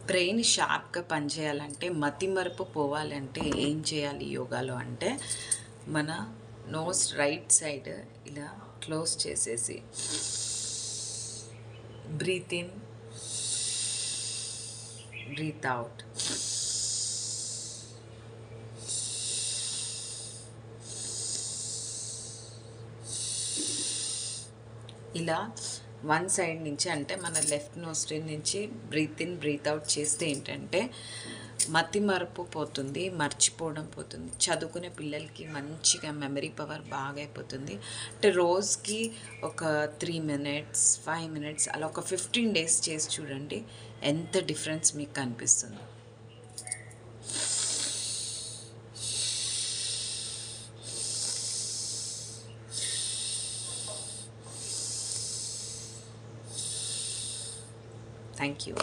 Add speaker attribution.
Speaker 1: Brain షార్ప్గా పనిచేయాలంటే, మతిమరుపు పోవాలంటే ఏం చేయాలి యోగాలో అంటే, మన నోస్ రైట్ సైడ్ ఇలా క్లోజ్ చేసేసి బ్రీత్ ఇన్, బ్రీత్ అవుట్, ఇలా వన్ సైడ్ నుంచి అంటే మన లెఫ్ట్ నోస్ట్రిల్ నుంచి బ్రీత్ ఇన్ బ్రీత్ అవుట్ చేస్తే ఏంటంటే మతి మరపు పోతుంది, మర్చిపోవడం పోతుంది. చదువుకునే పిల్లలకి మంచిగా మెమరీ పవర్ బాగా అయిపోతుంది. అంటే రోజుకి ఒక 3 minutes 5 minutes అలా ఒక 15 days చేసి చూడండి, ఎంత డిఫరెన్స్ మీకు కనిపిస్తుందో. Thank you.